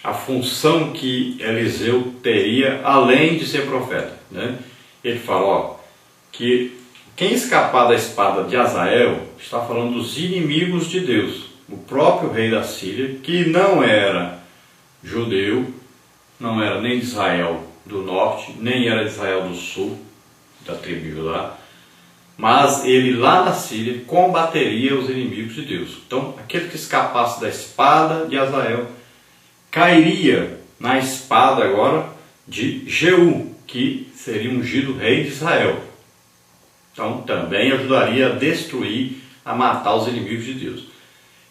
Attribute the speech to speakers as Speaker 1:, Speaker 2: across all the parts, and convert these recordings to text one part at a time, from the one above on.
Speaker 1: a função que Eliseu teria além de ser profeta, né? Ele fala, ó, que quem escapar da espada de Hazael está falando dos inimigos de Deus. O próprio rei da Síria, que não era judeu, não era nem de Israel do norte, nem era de Israel do sul, da tribo de Judá, mas ele lá na Síria combateria os inimigos de Deus. Então, aquele que escapasse da espada de Hazael cairia na espada agora de Jeú, que seria ungido rei de Israel. Então, também ajudaria a destruir, a matar os inimigos de Deus.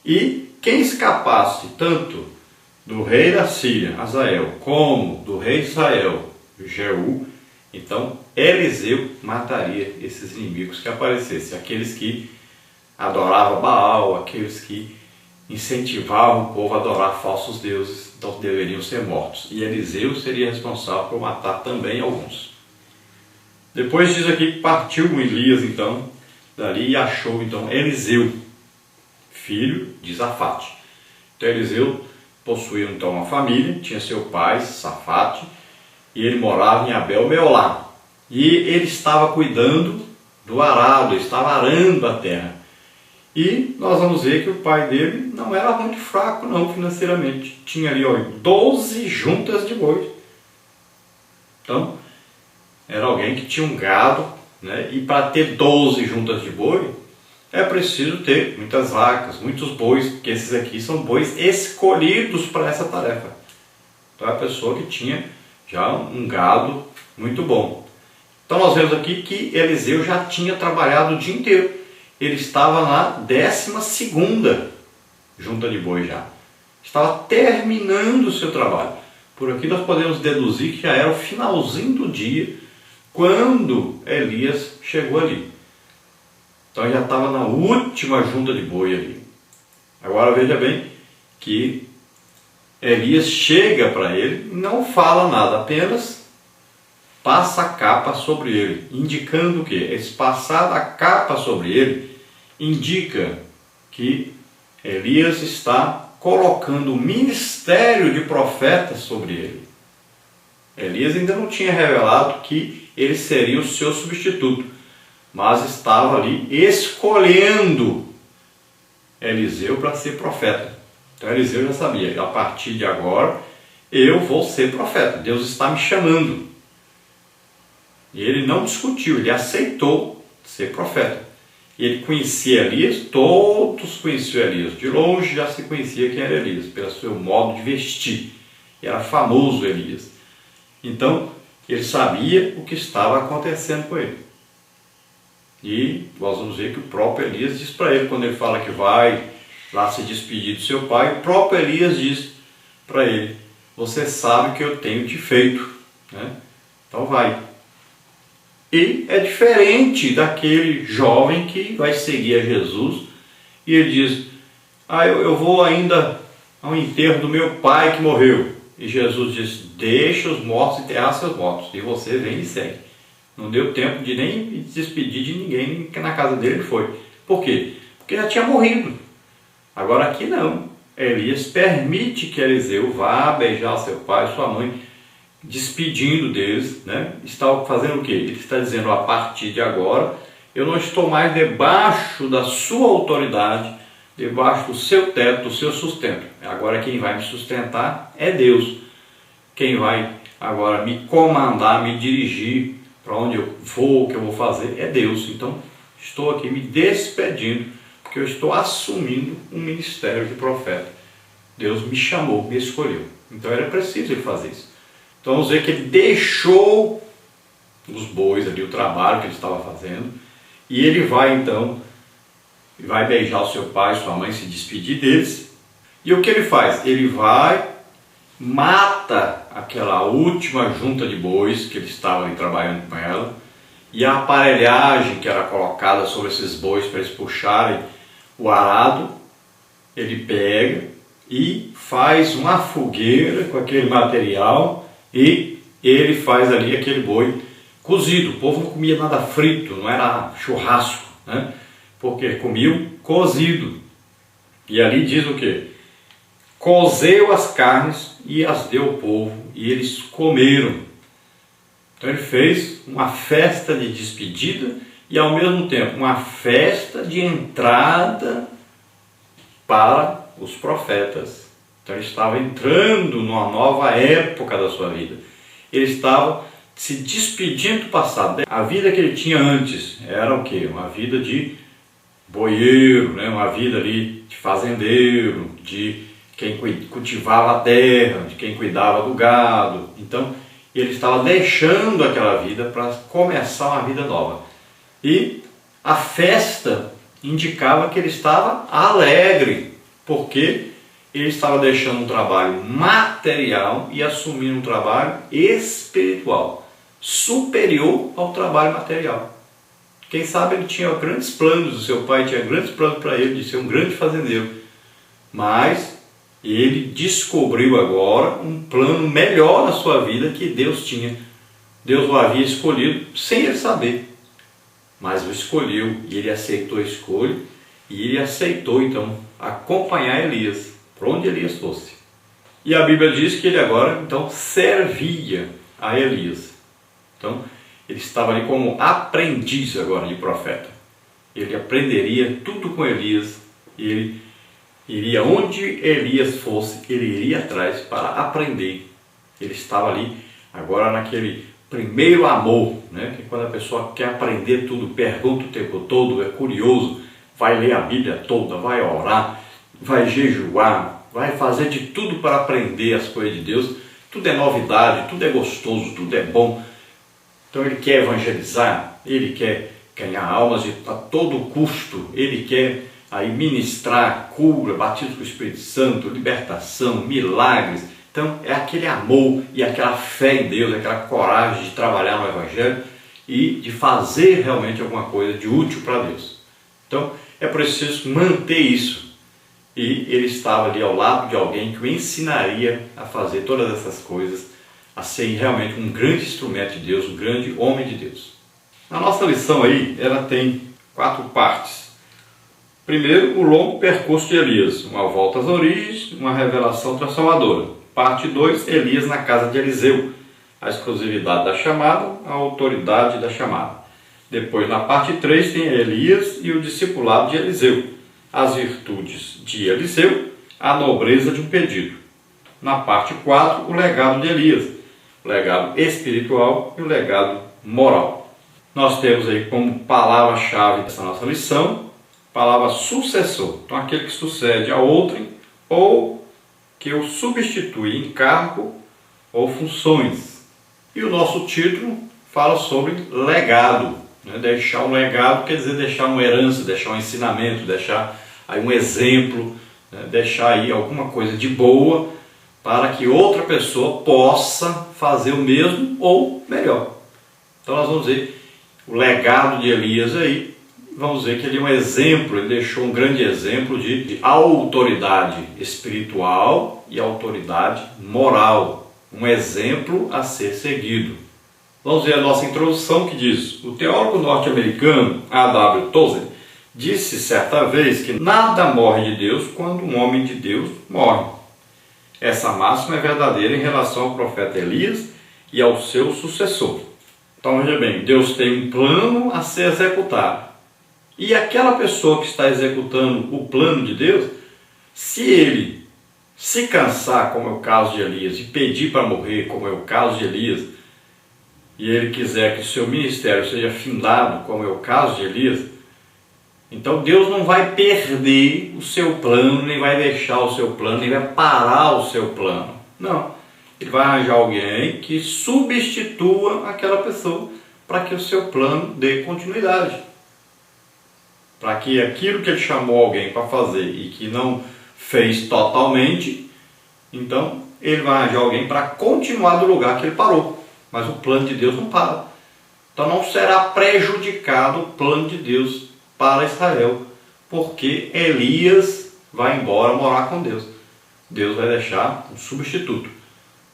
Speaker 1: E quem escapasse tanto do rei da Síria, Hazael, como do rei de Israel, Jeú, então Eliseu mataria esses inimigos que aparecessem, aqueles que adoravam Baal, aqueles que incentivavam o povo a adorar falsos deuses, então deveriam ser mortos. E Eliseu seria responsável por matar também alguns. Depois diz aqui que partiu Elias então dali e achou então Eliseu, filho de Safate. Então Eliseu possuía então uma família, tinha seu pai, Safate, e ele morava em Abel-Meolá. E ele estava cuidando do arado, ele estava arando a terra. E nós vamos ver que o pai dele não era muito fraco não financeiramente. Tinha ali 12 juntas de boi. Então, era alguém que tinha um gado, né? E para ter 12 juntas de boi, é preciso ter muitas vacas, muitos bois, porque esses aqui são bois escolhidos para essa tarefa. Então, é a pessoa que tinha já um gado muito bom. Então, nós vemos aqui que Eliseu já tinha trabalhado o dia inteiro. Ele estava na 12ª junta de boi já. Estava terminando o seu trabalho. Por aqui nós podemos deduzir que já era o finalzinho do dia quando Elias chegou ali. Então já estava na última junta de boi ali. Agora veja bem que Elias chega para ele e não fala nada, apenas passa a capa sobre ele, indicando o quê? Esse passar a capa sobre ele indica que Elias está colocando o ministério de profeta sobre ele. Elias ainda não tinha revelado que ele seria o seu substituto, mas estava ali escolhendo Eliseu para ser profeta. Então Eliseu já sabia, a partir de agora eu vou ser profeta, Deus está me chamando. E ele não discutiu, ele aceitou ser profeta. E ele conhecia Elias, todos conheciam Elias. De longe já se conhecia quem era Elias, pelo seu modo de vestir. Era famoso Elias. Então, ele sabia o que estava acontecendo com ele. E nós vamos ver que o próprio Elias diz para ele, quando ele fala que vai lá se despedir do seu pai, o próprio Elias diz para ele, você sabe o que eu tenho te feito, né? Então vai. E é diferente daquele jovem que vai seguir a Jesus e ele diz, eu vou ainda ao enterro do meu pai que morreu. E Jesus diz, deixa os mortos enterrar seus mortos e você vem e segue. Não deu tempo de nem despedir de ninguém, que na casa dele ele foi. Por quê? Porque já tinha morrido. Agora aqui não. Elias permite que Eliseu vá beijar seu pai e sua mãe, despedindo deles, né? Está fazendo o quê? Ele está dizendo, a partir de agora, eu não estou mais debaixo da sua autoridade, debaixo do seu teto, do seu sustento. Agora quem vai me sustentar é Deus. Quem vai agora me comandar, me dirigir para onde eu vou, o que eu vou fazer, é Deus. Então, estou aqui me despedindo, porque eu estou assumindo um ministério de profeta. Deus me chamou, me escolheu. Então era preciso ele fazer isso. Então vamos ver que ele deixou os bois ali, o trabalho que ele estava fazendo, e ele vai então, vai beijar o seu pai e sua mãe, se despedir deles. E o que ele faz? Ele vai, mata aquela última junta de bois que ele estava ali trabalhando com ela, e a aparelhagem que era colocada sobre esses bois para eles puxarem o arado, ele pega e faz uma fogueira com aquele material e ele faz ali aquele boi cozido. O povo não comia nada frito, não era churrasco, né? Porque comiam cozido. E ali diz o quê? Cozeu as carnes e as deu ao povo, e eles comeram. Então ele fez uma festa de despedida e ao mesmo tempo uma festa de entrada para os profetas. Então ele estava entrando numa nova época da sua vida. Ele estava se despedindo do passado. A vida que ele tinha antes era o quê? Uma vida de boieiro, né? Uma vida ali de fazendeiro, de quem cultivava a terra, de quem cuidava do gado. Então ele estava deixando aquela vida para começar uma vida nova. E a festa indicava que ele estava alegre, porque ele estava deixando um trabalho material e assumindo um trabalho espiritual, superior ao trabalho material. Quem sabe ele tinha grandes planos, o seu pai tinha grandes planos para ele de ser um grande fazendeiro, mas ele descobriu agora um plano melhor na sua vida que Deus tinha. Deus o havia escolhido sem ele saber, mas o escolheu e ele aceitou a escolha e ele aceitou então acompanhar Elias, por onde Elias fosse. E a Bíblia diz que ele agora então servia a Elias. Então ele estava ali como aprendiz agora de profeta. Ele aprenderia tudo com Elias e ele iria onde Elias fosse, ele iria atrás para aprender. Ele estava ali agora naquele primeiro amor, né? Que quando a pessoa quer aprender tudo, pergunta o tempo todo, é curioso, vai ler a Bíblia toda, vai orar, vai jejuar, vai fazer de tudo para aprender as coisas de Deus. Tudo é novidade, tudo é gostoso, tudo é bom. Então ele quer evangelizar, ele quer ganhar almas a todo custo, ele quer aí ministrar cura, batismo com o Espírito Santo, libertação, milagres. Então é aquele amor e aquela fé em Deus, aquela coragem de trabalhar no Evangelho e de fazer realmente alguma coisa de útil para Deus. Então é preciso manter isso. E ele estava ali ao lado de alguém que o ensinaria a fazer todas essas coisas, a ser realmente um grande instrumento de Deus, um grande homem de Deus. A nossa lição aí, ela tem 4 partes. Primeiro, o longo percurso de Elias, uma volta às origens, uma revelação transformadora. Parte 2, Elias na casa de Eliseu, a exclusividade da chamada, a autoridade da chamada. Depois, na parte 3, tem Elias e o discipulado de Eliseu, as virtudes de Eliseu, a nobreza de um pedido. Na parte 4, o legado de Elias, o legado espiritual e o legado moral. Nós temos aí como palavra-chave dessa nossa lição, palavra sucessor, então aquele que sucede a outrem ou que o substitui em cargo ou funções. E o nosso título fala sobre legado, né? Deixar um legado quer dizer deixar uma herança, deixar um ensinamento, deixar aí um exemplo, né? Deixar aí alguma coisa de boa para que outra pessoa possa fazer o mesmo ou melhor. Então nós vamos ver o legado de Elias aí. Vamos ver que ele é um exemplo, ele deixou um grande exemplo de autoridade espiritual e autoridade moral. Um exemplo a ser seguido. Vamos ver a nossa introdução que diz: o teólogo norte-americano A.W. Tozer disse certa vez que nada morre de Deus quando um homem de Deus morre. Essa máxima é verdadeira em relação ao profeta Elias e ao seu sucessor. Então veja bem, Deus tem um plano a ser executado. E aquela pessoa que está executando o plano de Deus, se ele se cansar, como é o caso de Elias, e pedir para morrer, como é o caso de Elias, e ele quiser que o seu ministério seja findado, como é o caso de Elias, então Deus não vai perder o seu plano, nem vai deixar o seu plano, nem vai parar o seu plano. Não. Ele vai arranjar alguém que substitua aquela pessoa para que o seu plano dê continuidade. Para que aquilo que ele chamou alguém para fazer e que não fez totalmente, então ele vai arranjar alguém para continuar do lugar que ele parou. Mas o plano de Deus não para. Então não será prejudicado o plano de Deus para Israel, porque Elias vai embora morar com Deus. Deus vai deixar um substituto.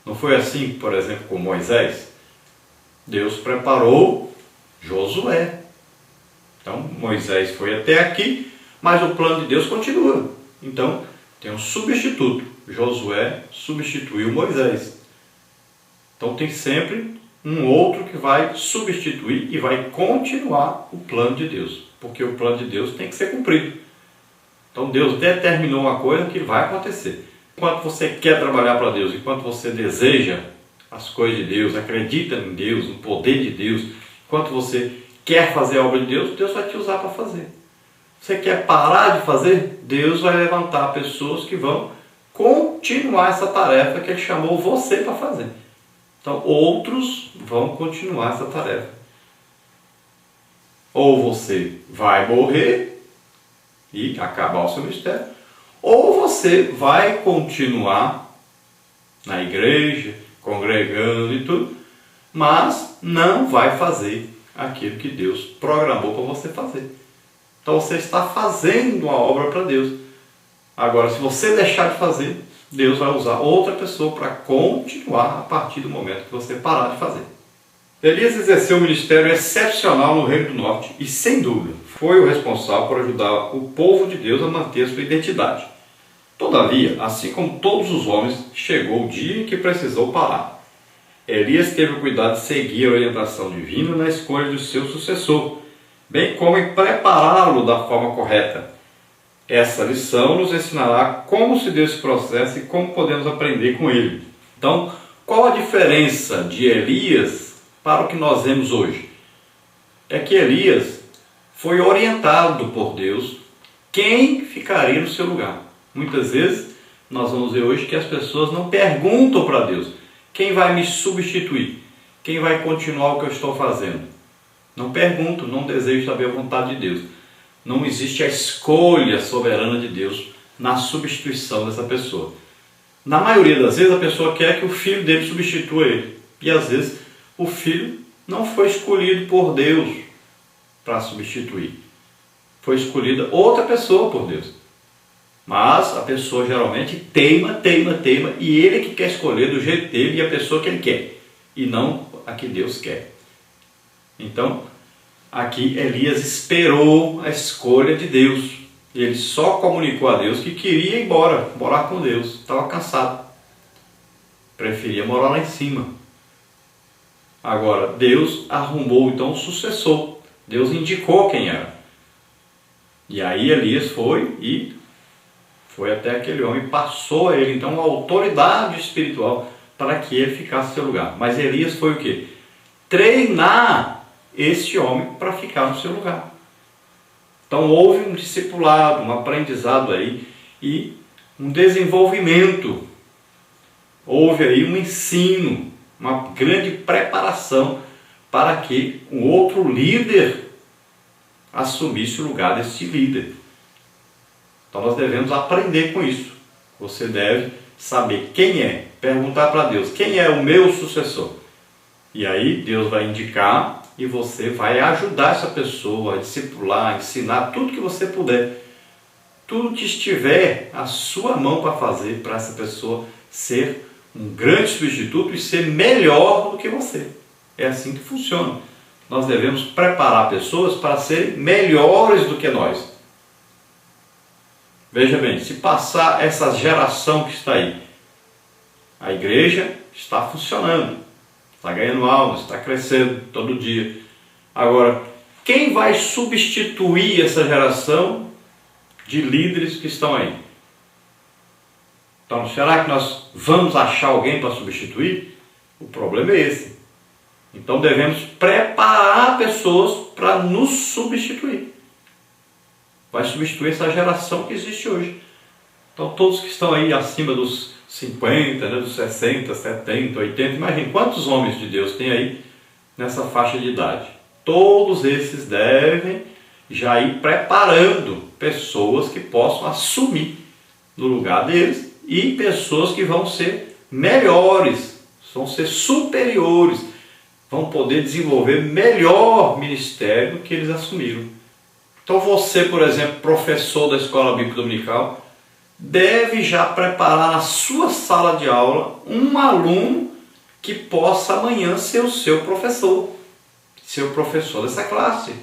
Speaker 1: Não foi assim, por exemplo, com Moisés? Deus preparou Josué. Então Moisés foi até aqui, mas o plano de Deus continua. Então tem um substituto. Josué substituiu Moisés. Então tem sempre um outro que vai substituir e vai continuar o plano de Deus, porque o plano de Deus tem que ser cumprido. Então Deus determinou uma coisa que vai acontecer. Enquanto você quer trabalhar para Deus, enquanto você deseja as coisas de Deus, acredita em Deus, no poder de Deus, enquanto você quer fazer a obra de Deus, Deus vai te usar para fazer. Você quer parar de fazer? Deus vai levantar pessoas que vão continuar essa tarefa que Ele chamou você para fazer. Então, outros vão continuar essa tarefa. Ou você vai morrer e acabar o seu ministério, ou você vai continuar na igreja, congregando e tudo, mas não vai fazer aquilo que Deus programou para você fazer. Então você está fazendo uma obra para Deus. Agora, se você deixar de fazer, Deus vai usar outra pessoa para continuar a partir do momento que você parar de fazer. Elias exerceu um ministério excepcional no Reino do Norte e, sem dúvida, foi o responsável por ajudar o povo de Deus a manter sua identidade. Todavia, assim como todos os homens, chegou o dia em que precisou parar. Elias teve o cuidado de seguir a orientação divina na escolha do seu sucessor, bem como em prepará-lo da forma correta. Essa lição nos ensinará como se deu esse processo e como podemos aprender com ele. Então, qual a diferença de Elias para o que nós vemos hoje? É que Elias foi orientado por Deus quem ficaria no seu lugar. Muitas vezes nós vamos ver hoje que as pessoas não perguntam para Deus: quem vai me substituir? Quem vai continuar o que eu estou fazendo? Não perguntam, não desejam saber a vontade de Deus. Não existe a escolha soberana de Deus na substituição dessa pessoa. Na maioria das vezes a pessoa quer que o filho dele substitua ele. E às vezes o filho não foi escolhido por Deus para substituir. Foi escolhida outra pessoa por Deus. Mas a pessoa geralmente teima, e ele que quer escolher do jeito dele e a pessoa que ele quer, e não a que Deus quer. Então, aqui Elias esperou a escolha de Deus. Ele só comunicou a Deus que queria ir embora, morar com Deus. Estava cansado. Preferia morar lá em cima. Agora, Deus arrumou então o sucessor. Deus indicou quem era. E aí Elias foi até aquele homem e passou a ele então a autoridade espiritual para que ele ficasse no seu lugar. Mas Elias foi o quê? Treinar esse homem para ficar no seu lugar. Então houve um discipulado, um aprendizado aí e um desenvolvimento. Houve aí um ensino, uma grande preparação para que um outro líder assumisse o lugar desse líder. Então nós devemos aprender com isso. Você deve saber quem é, perguntar para Deus, quem é o meu sucessor? E aí Deus vai indicar e você vai ajudar essa pessoa a discipular, a ensinar tudo que você puder. Tudo que estiver à sua mão para fazer para essa pessoa ser um grande substituto e ser melhor do que você. É assim que funciona. Nós devemos preparar pessoas para serem melhores do que nós. Veja bem, se passar essa geração que está aí, a igreja está funcionando, está ganhando almas, está crescendo todo dia. Agora, quem vai substituir essa geração de líderes que estão aí? Então, será que nós vamos achar alguém para substituir? O problema é esse. Então, devemos preparar pessoas para nos substituir. Vai substituir essa geração que existe hoje. Então, todos que estão aí acima dos 50, dos 60, 70, 80, imagine quantos homens de Deus tem aí nessa faixa de idade. Todos esses devem já ir preparando pessoas que possam assumir no lugar deles e pessoas que vão ser melhores, vão ser superiores, vão poder desenvolver melhor ministério do que eles assumiram. Então você, por exemplo, professor da escola bíblica dominical, deve já preparar na sua sala de aula um aluno que possa amanhã ser o seu professor dessa classe.